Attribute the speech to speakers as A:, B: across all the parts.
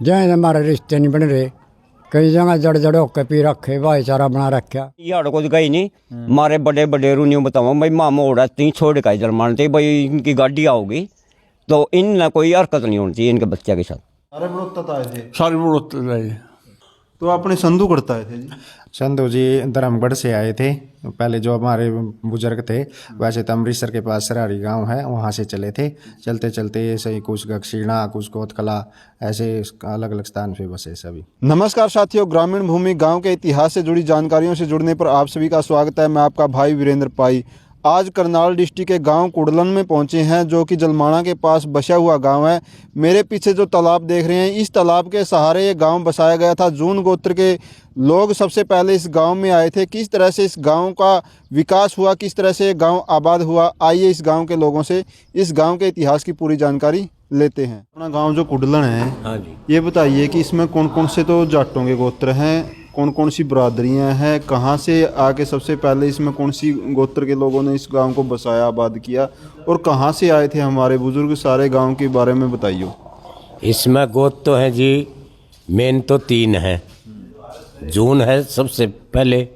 A: जैसे हमारे रिश्ते नहीं बन रहे, कई जगह जड़ जड़ होके पी रखे, भाईचारा बना रखा।
B: यार कुछ गई नहीं, मारे बड़े बड़े रूनियों बताओ भाई मामा उड़ा तीन छोड़ का इधर मानते भाई इनकी गाड़ी आओगी तो इन कोई हरकत नहीं होनी चाहिए इनके बच्चे के साथ।
C: सारे बड़ोत्तत आए थे,
D: सारी बढ़ोतरी रही।
C: तो अपने संधू करता है थे जी।
E: संधू जी धर्मगढ़ से आए थे। पहले जो हमारे बुजुर्ग थे, वैसे तो अमृतसर के पास सरारी गांव है, वहाँ से चले थे। चलते चलते ऐसे ही कुछ गक्षीणा, कुछ कोतकला, ऐसे अलग अलग स्थान पे बसे सभी।
C: नमस्कार साथियों, ग्रामीण भूमि गांव के इतिहास से जुड़ी जानकारियों से जुड़ने पर आप सभी का स्वागत है। मैं आपका भाई वीरेंद्र पाई आज करनाल डिस्ट्रिक्ट के गांव कुड़लन में पहुंचे हैं, जो कि जलमाना के पास बसा हुआ गांव है। मेरे पीछे जो तालाब देख रहे हैं, इस तालाब के सहारे ये गांव बसाया गया था। जून गोत्र के लोग सबसे पहले इस गांव में आए थे। किस तरह से इस गांव का विकास हुआ, किस तरह से ये गांव आबाद हुआ, आइए इस गांव के लोगों से इस गांव के इतिहास की पूरी जानकारी लेते हैं। अपना गांव जो कुड़लन है,
B: हाँ जी,
C: ये बताइए कि इसमें कौन कौन से तो जाटों के गोत्र हैं, कौन कौन सी बरादरियां हैं, कहाँ से आके सबसे पहले इसमें कौन सी गोत्र के लोगों ने इस गांव को बसाया, आबाद किया, और कहाँ से आए थे हमारे बुजुर्ग, सारे गांव के बारे में बताइए।
F: इसमें गोत्र तो है जी, मेन तो 3 हैं। जून है सबसे पहले,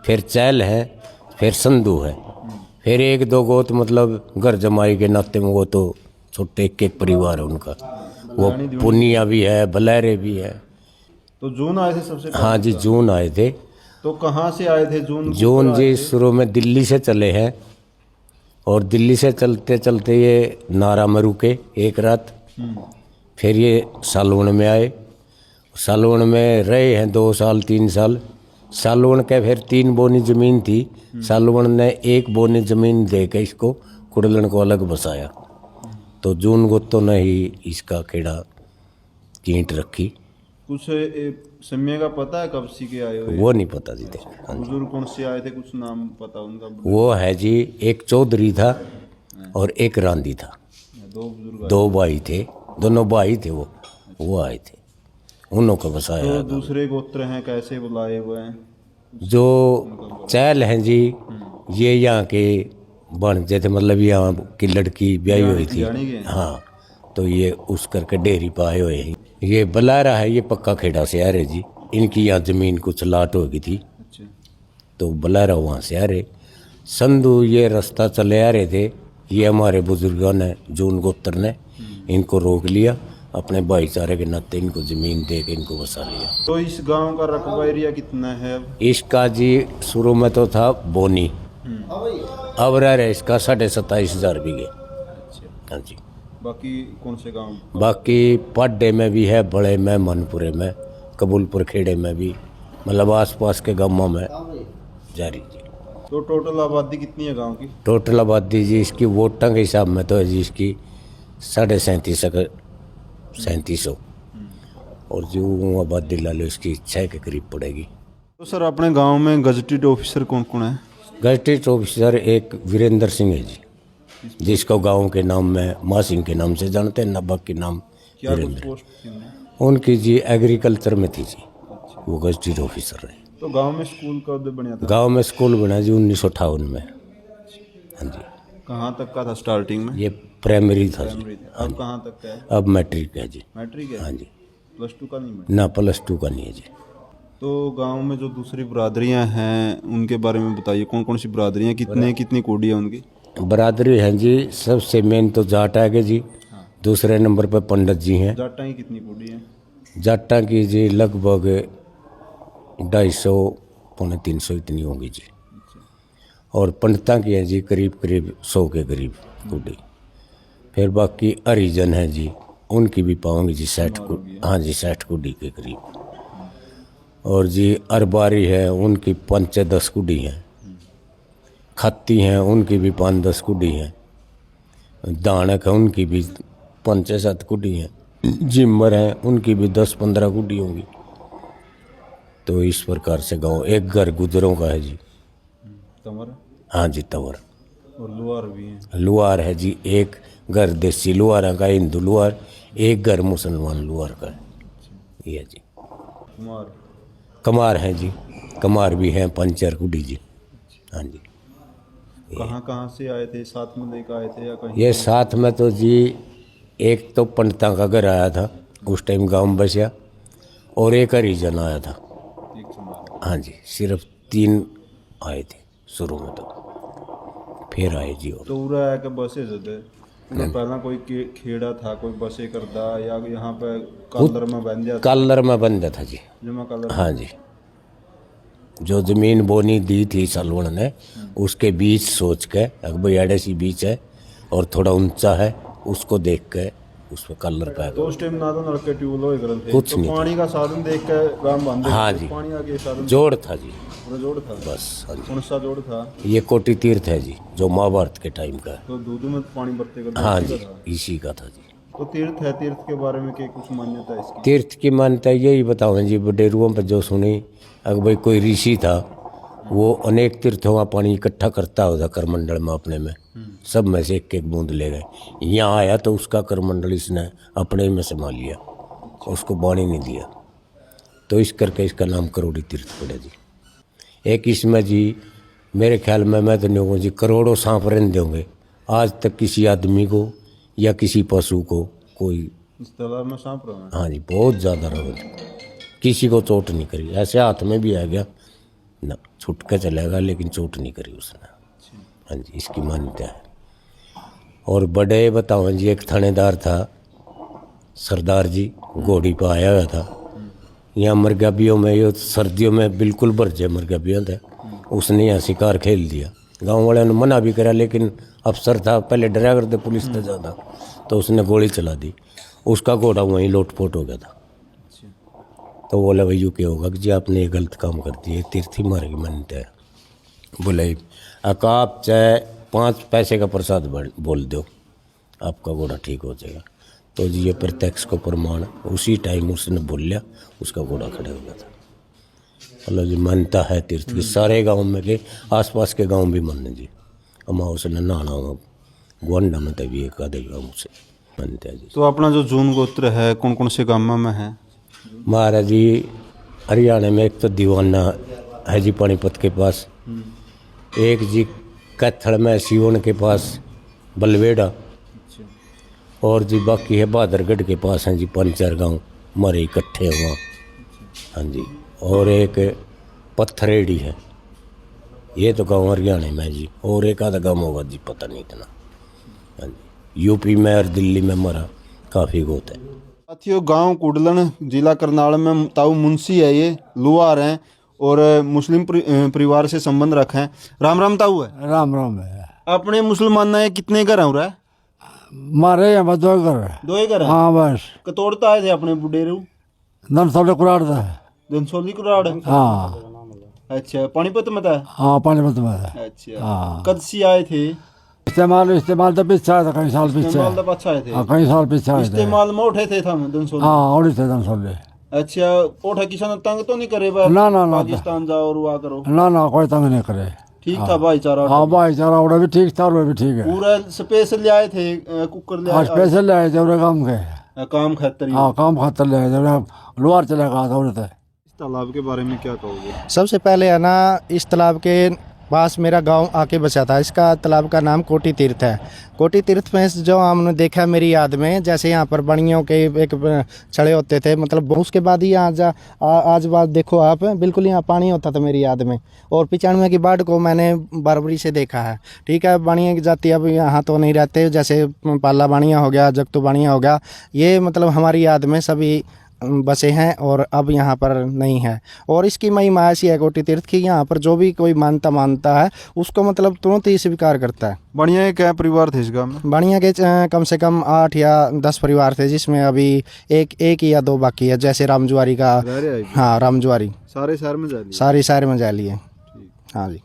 F: फिर चैल है, फिर संधू है, फिर 1-2 गोत मतलब घर जमाई के नाते में वो तो छोटे एक परिवार है उनका। वो पुनिया भी है, बलैरे भी है।
C: तो जून आए थे सबसे पहले?
F: हाँ जी, जून आए थे।
C: तो कहाँ से आए थे जून?
F: जून जी शुरू में दिल्ली से चले हैं, और दिल्ली से चलते चलते ये नारा में रुके एक रात। फिर ये सालवन में आए, सालवन में रहे हैं 2 साल 3 साल। सालवन के फिर 3 बोनी ज़मीन थी, सालवन ने 1 बोनी ज़मीन दे के इसको कुड़लन को अलग बसाया। तो जून गोत्तो ने ही इसका खेड़ा कींट रखी।
C: कुछ समय का पता है कब सी के आए हुए?
F: वो नहीं पता जी।
C: बुजुर्ग कौन से आए थे, कुछ नाम पता उनका?
F: वो है जी, एक चौधरी था और एक रांदी था।
C: 2 बुजुर्ग।
F: 2 भाई थे, दोनों भाई थे। वो आए थे, उन्हों को बसाया।
C: तो दूसरे गोत्र हैं, कैसे बुलाए हुए हैं?
F: जो चैल हैं जी, ये यहाँ के बन थे, मतलब यहाँ की लड़की ब्याही हुई थी। हाँ, तो ये उस करके डेरी पाए हुए हैं। ये बलारा है, ये पक्का खेड़ा से आ रहे जी। इनकी यहाँ ज़मीन कुछ लाट हो गई थी, तो बलारा वहाँ से आ रहे। संधू ये रास्ता चले आ रहे थे, ये हमारे बुजुर्गों ने, जून गोत्र ने इनको रोक लिया, अपने भाईचारे के नाते इनको ज़मीन दे के इनको बसा लिया।
C: तो इस गांव का रकबा एरिया कितना है अब?
F: इसका जी शुरू में तो था बोनी, अब रह रहे इसका 27,500 बीघे। हाँ जी।
C: बाकी कौन से गांव?
F: बाकी पाड्डे में भी है, बड़े में, मनपुरे में, कबूलपुर खेड़े में भी, मतलब आसपास के गांवों में जारी जी।
C: तो टोटल आबादी कितनी है गांव की?
F: टोटल आबादी जी इसकी वोटां के हिसाब में तो है जी इसकी 37,500, और जो आबादी ला लो इसकी 6 के करीब पड़ेगी।
C: तो सर अपने गांव में गजटेड ऑफिसर कौन कौन है?
F: गजटेड ऑफिसर एक वीरेंद्र सिंह है जी, जिसको गांव के नाम में माँ सिंह के नाम से जानते हैं, नब्बक के नाम
C: क्या कुछ
F: वीरेंद्र।
C: पोस्ट थी उन्हें?
F: उनकी जी एग्रीकल्चर में थी जी, वो गजटेड ऑफिसर है।
C: तो गांव में स्कूल कब बना था?
F: गांव में स्कूल बना जी 1958 में। हाँ जी।
C: कहाँ तक का था स्टार्टिंग में?
F: ये प्राइमरी था जी।
C: अब कहाँ तक का है?
F: अब मैट्रिक है जी।
C: मैट्रिक है?
F: हाँ जी।
C: +2 का नहीं?
F: ना +2 का नहीं है जी।
C: तो गांव में जो दूसरी बरादरियां हैं उनके बारे में बताइए, कौन कौन सी बरादरियां, कितनी कोडियां उनकी?
F: बरादरी हैं जी, सबसे मेन तो जाट आगे जी, दूसरे नंबर पर पंडित जी हैं।
C: जाटा की कितनी कोडी हैं?
F: जाटा की जी लगभग 250-300 इतनी होंगी जी, और पंडिता की हैं जी करीब 100 के करीब कुड़ी। फिर बाकी हरिजन हैं जी, उनकी भी पाओगे जी 60 कुड़ी। हाँ जी, 60 कुड़ी के करीब। और जी अरबारी है, उनकी 5-10 कुड़ी हैं। खत्ती हैं, उनकी भी 5-10 कुड़ी हैं। दानक है, उनकी भी 5-7 कुड़ी हैं। जिम्मर हैं, उनकी भी 10-15 कुड़ी होंगी। तो इस प्रकार से गाँव एक घर गुजरों का है जी।
C: तंवर?
F: हाँ जी, तंवर।
C: और लुहार भी हैं?
F: लुहार है जी, एक घर देसी लुहार का, हिंदू लुहार, एक घर मुसलमान लुहार का है ये जी।
C: कुमार?
F: कमार हैं जी, कमार भी हैं 5-4 कुड़ी जी। हाँ जी।
C: कहाँ से आए थे? साथ में लेकर आए थे या कहीं?
F: ये साथ में तो जी एक तो पंडिता का घर आया था, उस टाइम गांव में बसा और एक हरिजन आया था। हाँ जी, सिर्फ 3 आए थे शुरू में, तो फिर आए जी। और
C: तो उरा है कि बसे जदे पहला कोई खेड़ा था, कोई बसे करदा या यहाँ पे कलर में बन जाता?
F: कलर में बंद था जी।
C: जमा कलर।
F: हाँ जी, जो जमीन बोनी दी थी सलवण ने, उसके बीच सोच के भाई एडे सी बीच है और थोड़ा ऊंचा है, उसको देख के उसमें कलर
C: तो
F: पाएगा।
C: उस टाइम ना तो नलके ट्यूबवेल होए करन थे,
F: कुछ
C: तो
F: नहीं था।
C: पानी का साधन देख के गांव बांधे।
F: हाँ जी,
C: पानी आके साधन
F: जोड़ था जी,
C: पूरा जोड़ था
F: बस। हाँ जी,
C: कौन सा जोड़ था?
F: ये कोटि तीर्थ है जी, जो महाभारत के टाइम का है।
C: तो दूध में पानी भरते का?
F: हाँ
C: इसी
F: जी,
C: का था।
F: इसी का था जी।
C: तो तीर्थ है, तीर्थ के बारे में क्या कुछ मान्यता है इसकी?
F: तीर्थ की मान्यता यही बताओ जी, बडेरुओं पर जो सुनी, अगर भाई कोई ऋषि था, वो अनेक तीर्थों का पानी इकट्ठा करता होता करमंडल में अपने में, सब में से एक एक बूंद ले गए। यहाँ आया तो उसका करमंडल इसने अपने में समा लिया, उसको पानी नहीं दिया, तो इस करके इसका नाम करोड़ी तीर्थ पड़ा जी। एक इसमें जी मेरे ख्याल में, मैं तो नहीं कहूँ जी, करोड़ों सांप रहने होंगे। आज तक किसी आदमी को या किसी पशु को कोई,
C: इस तालाब में सांप रहा?
F: हाँ जी, बहुत ज़्यादा रहा, किसी को चोट नहीं करी। ऐसे हाथ में भी आ गया ना, छुट के चलेगा, लेकिन चोट नहीं करी उसने। हाँ जी, इसकी मान्यता है। और बड़े बताओ जी, एक थानेदार था सरदार जी, घोड़ी पर आया हुआ था यहाँ मरगबियों में, ये सर्दियों में बिल्कुल भरजे मरगबियों थे। उसने यहाँ शिकार खेल दिया, गांव वाले ने मना भी करा, लेकिन अफसर था पहले डरा करते पुलिस था ज़्यादा, तो उसने गोली चला दी, उसका घोड़ा वहीं लोटपोट हो गया था। तो बोला भाई यूँ क्या होगा कि जी आपने ये गलत काम कर दिया, तीर्थ ही मारेगी मानते हैं। बोले आप चाहे 5 पैसे का प्रसाद बोल दो, आपका घोड़ा ठीक हो जाएगा। तो जी ये प्रत्यक्ष को प्रमाण, उसी टाइम उसने बोल लिया, उसका घोड़ा खड़े हो गया था। मतलब जी मानता है तीर्थ की, सारे गांव में के आसपास के गांव भी मानने जी। अमा उसने नहाना हुआ गोंडा में, तभी एक आधे गाँव से मानते हैं जी।
C: तो अपना जो जून गोत्र है कौन कौन से गाँव में है?
F: महाराज जी हरियाणा में एक तो दीवाना है जी पानीपत के पास, एक जी कैथल में सियोन के पास बलवेड़ा, और जी बाकी है बहादुरगढ़ के पास हैं जी 5-4 गाँव हमारे इकट्ठे हुआ। हाँ जी, और एक पत्थरेड़ी है, ये तो गाँव हरियाणा में जी, और एक आधा गाँव होगा जी, पता नहीं इतना। हाँ जी, यूपी में और दिल्ली में हमारा काफ़ी गोत है।
C: साथियों, गांव कुडलन, जिला करनाल में ताऊ मुंशी है, ये लुहार हैं और मुस्लिम परिवार से संबंध रखे हैं। राम राम ताऊ है।
A: राम राम है।
C: अपने मुसलमान ने कितने घर हो रहा है?
A: मारे यहाँ 2 घर।
C: 2 ही घर है?
A: हाँ बस।
C: कतोड़ता आए थे अपने बुडेरू?
A: नरसोले कुराड़ था।
C: धनसोली कुराड़?
A: हाँ।
C: अच्छा, पानीपत में था?
A: हाँ पानीपत में था।
C: अच्छा,
A: हाँ।
C: कद सी आए थे?
A: इस्तेमाल तो पीछे आया था, कई साल पीछे।
C: इस्तेमाल तो अच्छा आए थे?
A: हाँ कई साल पीछे आए थे।
C: इस्तेमाल में उठे थे हम धनसोली?
A: हाँ और थे धनसोले।
C: अच्छा, उठा किसान तंग तो नहीं करे बा?
A: ना ना ना,
C: पाकिस्तान जाओ और हुआ करो?
A: ना ना कोई तंग नहीं करे।
C: ठीक था भाईचारा?
A: हाँ भाईचारा उड़ा भी ठीक था, और भी ठीक है।
C: पूरा स्पेशल ले आए थे, कुकर ले
A: हाँ
C: आए?
A: स्पेशल ले आए थे उन्हें काम के।
C: काम खातर ही?
A: हाँ काम खातर ले आए थे, लोहार चले गया था उन्हें।
C: इस तालाब के बारे में क्या कहोगे?
E: सबसे पहले है ना, इस तालाब के पास मेरा गांव आके बसा था। इसका तालाब का नाम कोटि तीर्थ है। कोटि तीर्थ में जो हमने देखा मेरी याद में, जैसे यहाँ पर बणियों के एक छड़े होते थे, मतलब उसके बाद ही आज बात देखो आप, बिल्कुल यहाँ पानी होता था मेरी याद में। और 95 की बाढ़ को मैंने बराबरी से देखा है। ठीक है, बाणिया की जाति अब यहाँ तो नहीं रहते, जैसे पाला बाणिया हो गया, जगतू बाणिया हो गया, ये मतलब हमारी याद में सभी बसे हैं और अब यहाँ पर नहीं है। और इसकी महिमा ऐसी है कोटि तीर्थ की, यहाँ पर जो भी कोई मानता है उसको मतलब तुरंत ही स्वीकार करता है।
C: बढ़िया क्या परिवार थे इस गाँव में?
E: बढ़िया के कम से कम 8 या 10 परिवार थे, जिसमें अभी एक या 2 बाकी है, जैसे रामजुआरी का। हाँ रामजुआरी
C: सारे शहर में जा लिए?
E: सारी शहर में जा लिए। हाँ जी।